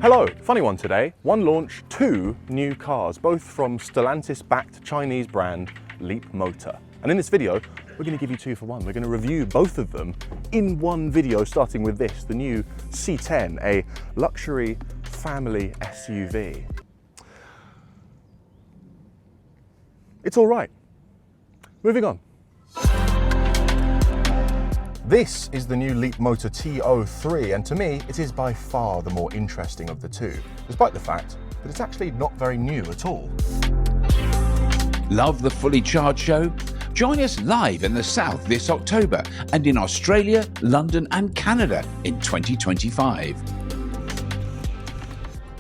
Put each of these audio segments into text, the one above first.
Hello, funny one today. One launch, two new cars, both from Stellantis-backed Chinese brand Leapmotor. And in this video, we're going to give you two for one. We're going to review both of them in one video, starting with this, the new C10, a luxury family SUV. It's all right. Moving on. This is the new Leapmotor T03, and to me, it is by far the more interesting of the two, despite the fact that it's actually not very new at all. Love the Fully Charged show? Join us live in the South this October and in Australia, London and Canada in 2025.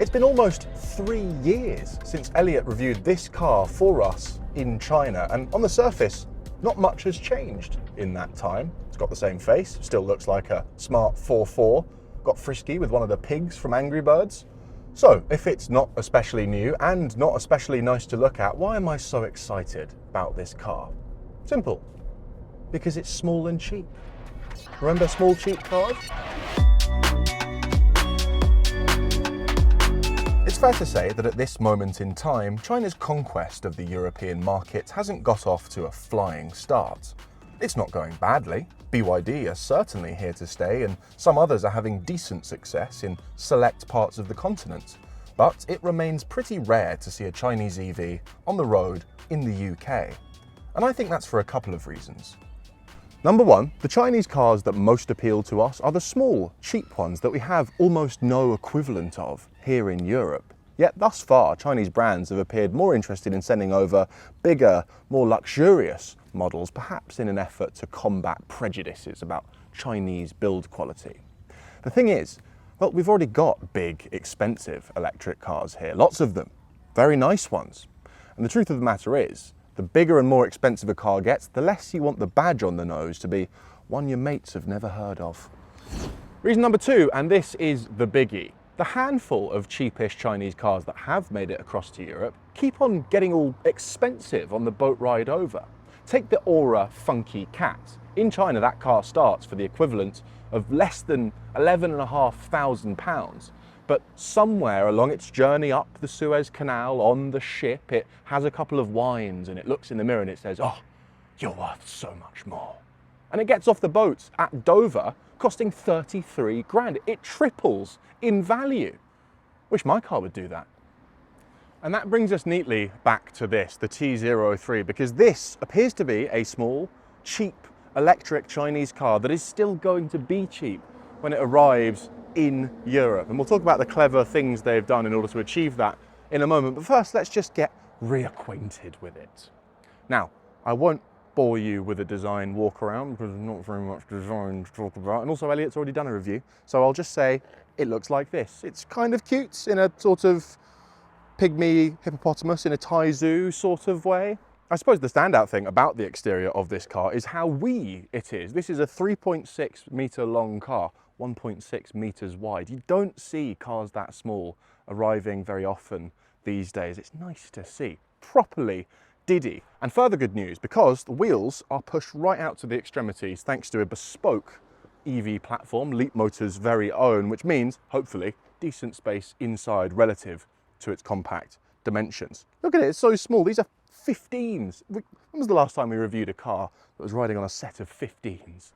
It's been almost 3 years since Elliot reviewed this car for us in China, and on the surface, not much has changed in that time. It's got the same face, still looks like a smart 4.4, got frisky with one of the pigs from Angry Birds. So, if it's not especially new and not especially nice to look at, why am I so excited about this car? Simple. Because it's small and cheap. Remember small, cheap cars? It's fair to say that at this moment in time, China's conquest of the European market hasn't got off to a flying start. It's not going badly. BYD are certainly here to stay, and some others are having decent success in select parts of the continent. But it remains pretty rare to see a Chinese EV on the road in the UK. And I think that's for a couple of reasons. Number one, the Chinese cars that most appeal to us are the small, cheap ones that we have almost no equivalent of here in Europe. Yet thus far, Chinese brands have appeared more interested in sending over bigger, more luxurious models, perhaps in an effort to combat prejudices about Chinese build quality. The thing is, well, we've already got big, expensive electric cars here, lots of them, very nice ones. And the truth of the matter is, the bigger and more expensive a car gets, the less you want the badge on the nose to be one your mates have never heard of. Reason number two, and this is the biggie. The handful of cheapish Chinese cars that have made it across to Europe keep on getting all expensive on the boat ride over. Take the Aura Funky Cat. In China, that car starts for the equivalent of less than £11,500. But somewhere along its journey up the Suez Canal on the ship, it has a couple of wines and it looks in the mirror and it says, "Oh, you're worth so much more." And it gets off the boat at Dover costing 33 grand. It triples in value. Wish my car would do that. And that brings us neatly back to this, the T03, because this appears to be a small, cheap, electric Chinese car that is still going to be cheap when it arrives in Europe. And we'll talk about the clever things they've done in order to achieve that in a moment. But first, let's just get reacquainted with it. Now, I won't bore you with a design walk around because there's not very much design to talk about. And also, Elliot's already done a review. So I'll just say it looks like this. It's kind of cute in a sort of pygmy hippopotamus in a Thai zoo sort of way. I suppose the standout thing about the exterior of this car is how wee it is. This is a 3.6 metre long car, 1.6 metres wide. You don't see cars that small arriving very often these days. It's nice to see. Properly Diddy. And further good news, because the wheels are pushed right out to the extremities thanks to a bespoke EV platform, Leapmotor's very own, which means, hopefully, decent space inside relative to its compact dimensions. Look at it, it's so small. These are 15s. When was the last time we reviewed a car that was riding on a set of 15s?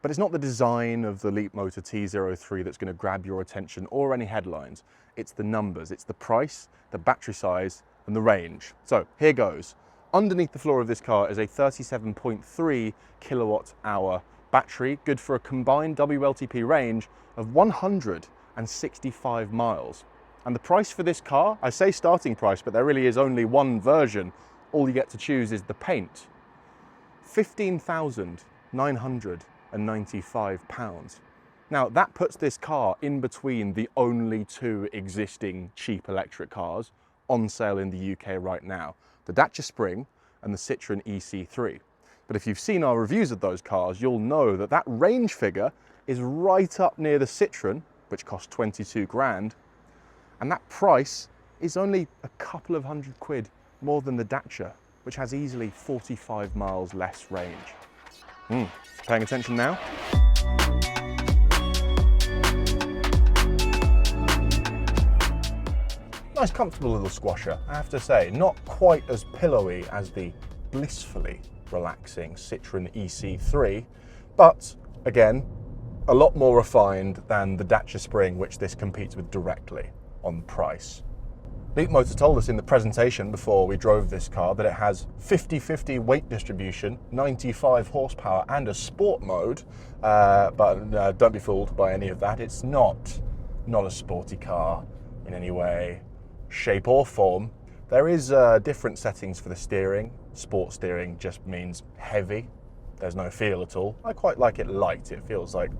But it's not the design of the Leapmotor T03 that's going to grab your attention or any headlines. It's the numbers, it's the price, the battery size, and the range. So here goes. Underneath the floor of this car is a 37.3 kilowatt hour battery, good for a combined WLTP range of 165 miles. And the price for this car, I say starting price, but there really is only one version. All you get to choose is the paint. £15,995. Now that puts this car in between the only two existing cheap electric cars on sale in the UK right now, the Dacia Spring and the Citroën EC3. But if you've seen our reviews of those cars, you'll know that that range figure is right up near the Citroën, which costs 22 grand, and that price is only a couple of £100 more than the Dacia, which has easily 45 miles less range. Paying attention now? Nice comfortable little squasher, I have to say. Not quite as pillowy as the blissfully relaxing Citroen EC3, but again, a lot more refined than the Dacia Spring, which this competes with directly on price. Leapmotor told us in the presentation before we drove this car that it has 50-50 weight distribution, 95 horsepower and a sport mode, but don't be fooled by any of that. It's not a sporty car in any way, shape or form. There is different settings for the steering. Sport steering just means heavy. There's no feel at all. I quite like it light. It feels like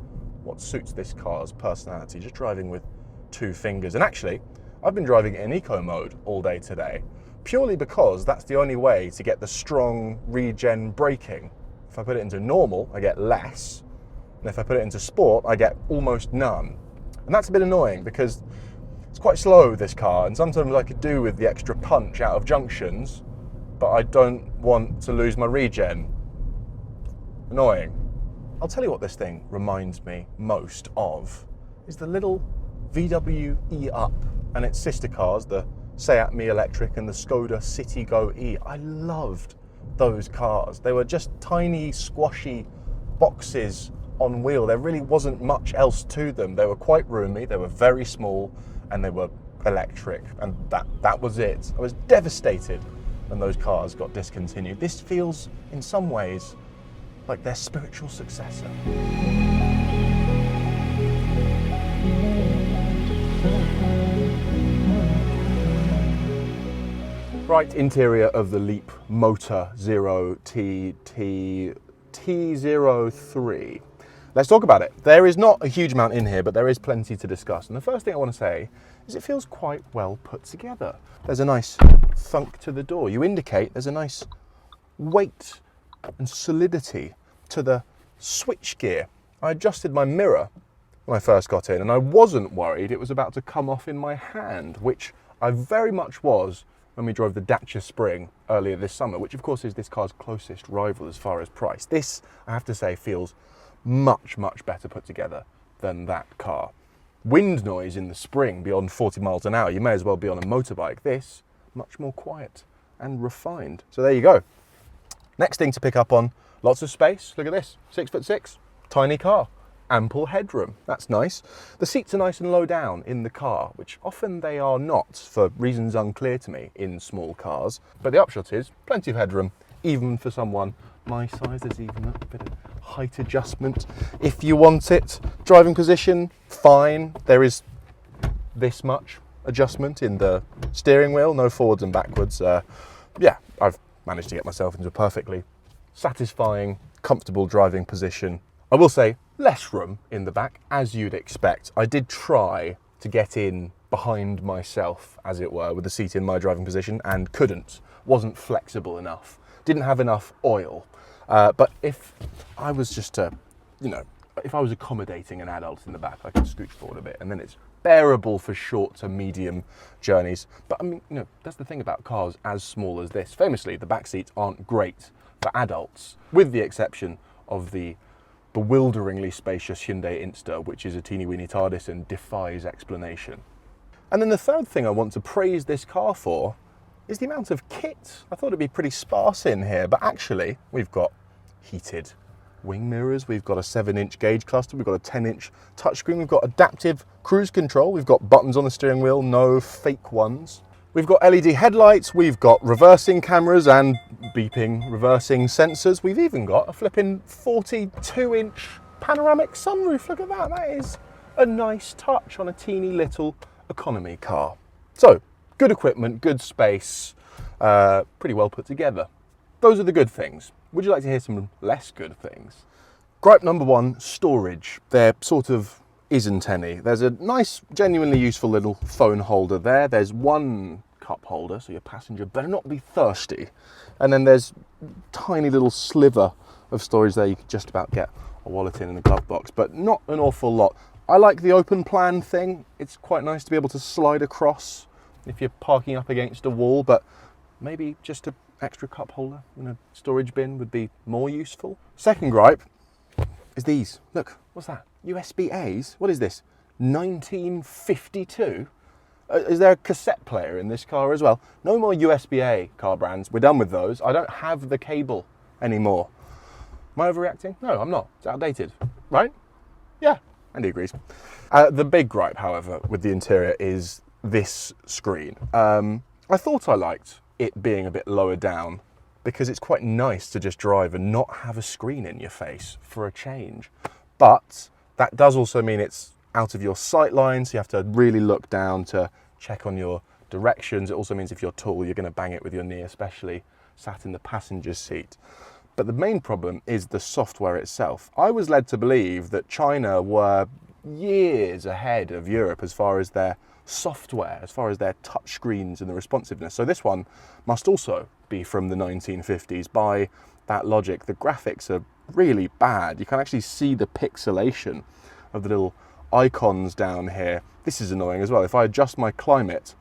what suits this car's personality, just driving with 2 fingers. And actually, I've been driving it in eco mode all day today, purely because that's the only way to get the strong regen braking. If I put it into normal, I get less. And if I put it into sport, I get almost none. And that's a bit annoying because it's quite slow, this car, and sometimes I could do with the extra punch out of junctions, but I don't want to lose my regen. Annoying. I'll tell you what this thing reminds me most of is the little VW E-Up and its sister cars, the Seat Mii Electric and the Skoda Citigo E. I loved those cars. They were just tiny, squashy boxes on wheel. There really wasn't much else to them. They were quite roomy, they were very small, and they were electric, and that was it. I was devastated when those cars got discontinued. This feels, in some ways, like their spiritual successor. Bright interior of the Leapmotor T03. Let's talk about it. There is not a huge amount in here, but there is plenty to discuss. And the first thing I want to say is it feels quite well put together. There's a nice thunk to the door. You indicate there's a nice weight and solidity to the switchgear. I adjusted my mirror when I first got in, and I wasn't worried it was about to come off in my hand, which I very much was when we drove the Dacia Spring earlier this summer, which of course is this car's closest rival as far as price. This, I have to say, feels much, much better put together than that car. Wind noise in the Spring beyond 40 miles an hour, you may as well be on a motorbike. This, much more quiet and refined. So there you go. Next thing to pick up on, lots of space. Look at this, 6'6", tiny car. Ample headroom, that's nice. The seats are nice and low down in the car, which often they are not for reasons unclear to me in small cars. But the upshot is plenty of headroom, even for someone my size. There's even a bit of height adjustment if you want it. Driving position, fine. There is this much adjustment in the steering wheel, no forwards and backwards. Yeah, I've managed to get myself into a perfectly satisfying, comfortable driving position. I will say, less room in the back, as you'd expect. I did try to get in behind myself, as it were, with the seat in my driving position, and couldn't. Wasn't flexible enough. Didn't have enough oil. But if I was just if I was accommodating an adult in the back, I could scooch forward a bit, and then it's bearable for short to medium journeys. But I mean, that's the thing about cars as small as this. Famously, the back seats aren't great for adults, with the exception of the bewilderingly spacious Hyundai Insta, which is a teeny weeny TARDIS and defies explanation. And then the third thing I want to praise this car for is the amount of kit. I thought it'd be pretty sparse in here, but actually we've got heated wing mirrors, we've got a 7-inch gauge cluster, we've got a 10-inch touchscreen, we've got adaptive cruise control, we've got buttons on the steering wheel, no fake ones. We've got LED headlights, we've got reversing cameras and beeping reversing sensors. We've even got a flipping 42-inch panoramic sunroof. Look at that, that is a nice touch on a teeny little economy car. So, good equipment, good space, pretty well put together. Those are the good things. Would you like to hear some less good things? Gripe number one, storage. There sort of isn't any. There's a nice, genuinely useful little phone holder there. There's one cup holder, so your passenger better not be thirsty. And then there's a tiny little sliver of storage there. You could just about get a wallet in the glove box, but not an awful lot. I like the open plan thing. It's quite nice to be able to slide across if you're parking up against a wall, but maybe just an extra cup holder in a storage bin would be more useful. Second gripe is these. Look, what's that? USB-A's? What is this? 1952? Is there a cassette player in this car as well? No more USB-A car brands. We're done with those. I don't have the cable anymore. Am I overreacting? No, I'm not. It's outdated, right? Yeah, Andy agrees. The big gripe, however, with the interior is this screen. I thought I liked it being a bit lower down because it's quite nice to just drive and not have a screen in your face for a change. But that does also mean it's out of your sight line, so you have to really look down to check on your directions. It also means if you're tall, you're going to bang it with your knee, especially sat in the passenger seat. But the main problem is the software itself. I was led to believe that China were years ahead of Europe as far as their software, as far as their touch screens and the responsiveness. So this one must also be from the 1950s. By that logic, the graphics are really bad. You can actually see the pixelation of the little icons down here. This is annoying as well. If I adjust my climate,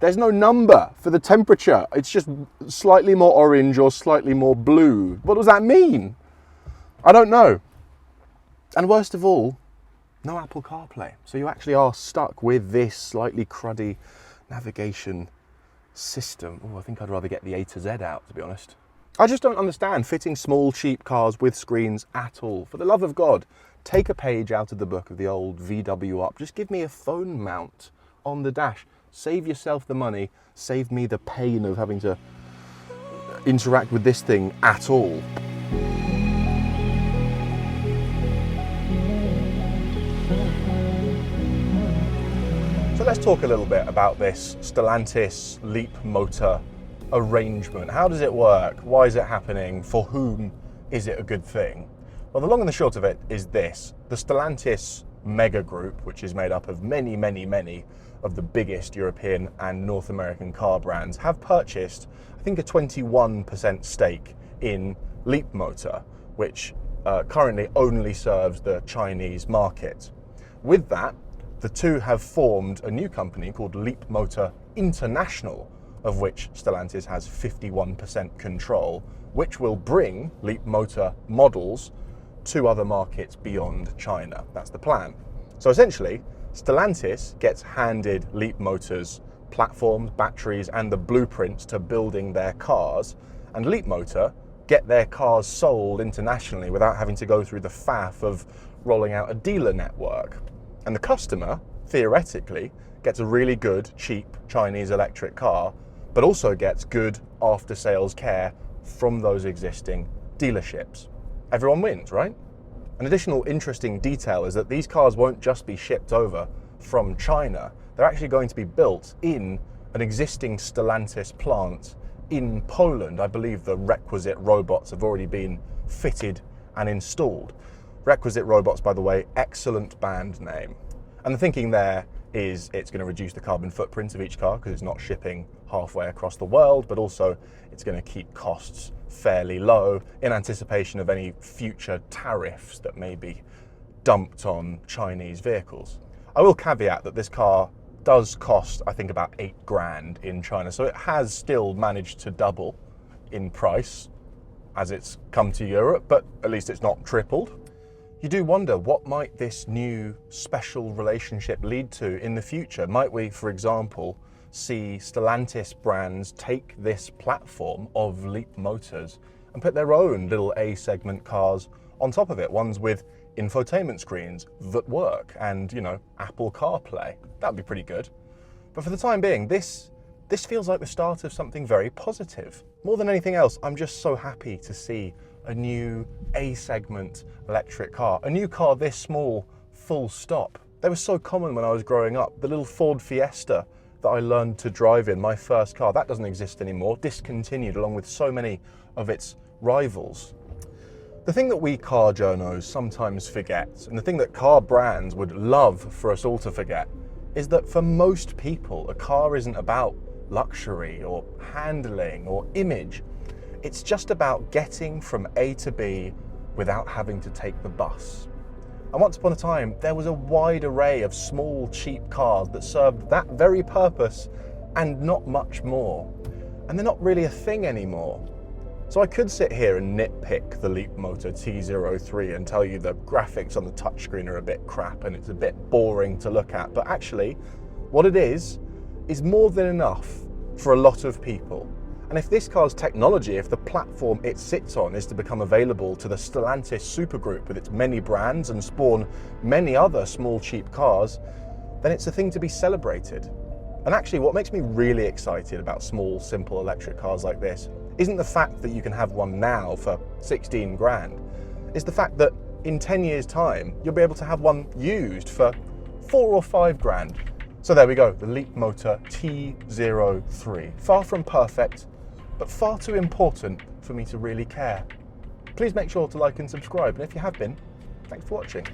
there's no number for the temperature. It's just slightly more orange or slightly more blue. What does that mean? I don't know. And worst of all, no Apple CarPlay. So you actually are stuck with this slightly cruddy navigation system. Oh, I think I'd rather get the A to Z out, to be honest. I just don't understand fitting small, cheap cars with screens at all. For the love of God, take a page out of the book of the old VW Up. Just give me a phone mount on the dash. Save yourself the money, save me the pain of having to interact with this thing at all. So let's talk a little bit about this Stellantis Leapmotor arrangement. How does it work? Why is it happening? For whom is it a good thing? Well, the long and the short of it is this. The Stellantis mega group, which is made up of many of the biggest European and North American car brands, have purchased, I think, a 21% stake in Leapmotor, which currently only serves the Chinese market. With that, the two have formed a new company called Leapmotor International, of which Stellantis has 51% control, which will bring Leapmotor models to other markets beyond China. That's the plan. So essentially, Stellantis gets handed Leapmotor's platforms, batteries, and the blueprints to building their cars, and Leapmotor get their cars sold internationally without having to go through the faff of rolling out a dealer network. And the customer, theoretically, gets a really good, cheap Chinese electric car, but also gets good after-sales care from those existing dealerships. Everyone wins, right? An additional interesting detail is that these cars won't just be shipped over from China. They're actually going to be built in an existing Stellantis plant in Poland. I believe the requisite robots have already been fitted and installed. Requisite Robots, by the way, excellent band name. And the thinking there is it's going to reduce the carbon footprint of each car because it's not shipping halfway across the world, but also it's going to keep costs fairly low in anticipation of any future tariffs that may be dumped on Chinese vehicles. I will caveat that this car does cost, I think, about 8 grand in China, so it has still managed to double in price as it's come to Europe, but at least it's not tripled. You do wonder, what might this new special relationship lead to in the future? Might we, for example, see Stellantis brands take this platform of Leapmotors and put their own little A-segment cars on top of it, ones with infotainment screens that work and, you know, Apple CarPlay? That'd be pretty good. But for the time being, this feels like the start of something very positive. More than anything else, I'm just so happy to see a new A-segment electric car, a new car this small, full stop. They were so common when I was growing up. The little Ford Fiesta that I learned to drive in, my first car, that doesn't exist anymore, discontinued along with so many of its rivals. The thing that we car journos sometimes forget, and the thing that car brands would love for us all to forget, is that for most people, a car isn't about luxury or handling or image. It's just about getting from A to B without having to take the bus. And once upon a time, there was a wide array of small, cheap cars that served that very purpose and not much more. And they're not really a thing anymore. So I could sit here and nitpick the Leapmotor T03 and tell you the graphics on the touchscreen are a bit crap and it's a bit boring to look at. But actually, what it is is more than enough for a lot of people. And if this car's technology, if the platform it sits on is to become available to the Stellantis supergroup with its many brands and spawn many other small cheap cars, then it's a thing to be celebrated. And actually what makes me really excited about small simple electric cars like this isn't the fact that you can have one now for 16 grand, it's the fact that in 10 years time you'll be able to have one used for 4 or 5 grand. So there we go, the Leapmotor T03. Far from perfect, but far too important for me to really care. Please make sure to like and subscribe, and if you have been, thanks for watching.